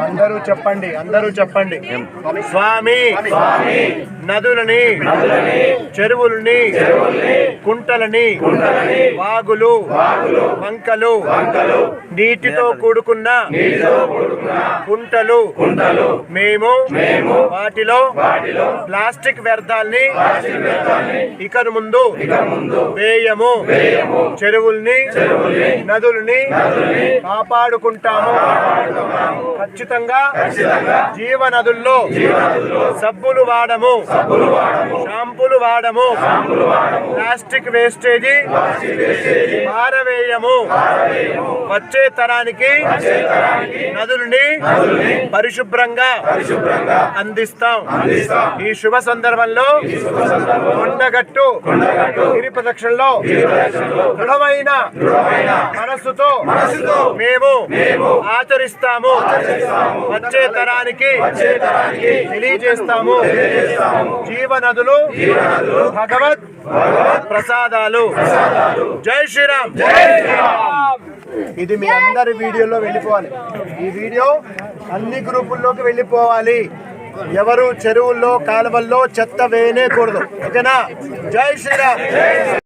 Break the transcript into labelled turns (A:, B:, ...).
A: అందరూ చెప్పండి స్వామి నదులని చెరువులని కుంటలని వాగులు వంకలు నీటితో కూడుకున్న కుంటలు మేము వాటిలో ప్లాస్టిక్ వ్యర్థాల్ని ఇక ముందు వేయము చెరువుల్ని నదుల్ని కాపాడుకుంటాము ఖచ్చితంగా జీవనదుల్లో సబ్బులు వాడము షాంపూలు వాడము ప్లాస్టిక్ వేస్టేజీ పారవేయము వచ్చే తరానికి నదుల్ని పరిశుభ్రంగా అందిస్తాం ఈ శుభ సందర్భంలో కొండగట్టు గిరి ప్రదక్షిణలో దృఢమైన మనస్సుతో మేము ఆచరిస్తాము వచ్చే తరానికి తెలియజేస్తాము జీవనదులు భగవత్ ప్రసాదాలు జై శ్రీరామ్ ఇది మీ అందరి వీడియోలో వెళ్ళిపోవాలి ఈ వీడియో అన్ని గ్రూపుల్లోకి వెళ్ళిపోవాలి ఎవరు చెరువుల్లో కాలువల్లో చెత్త వేయనేకూడదు ఓకేనా జై శ్రీరామ్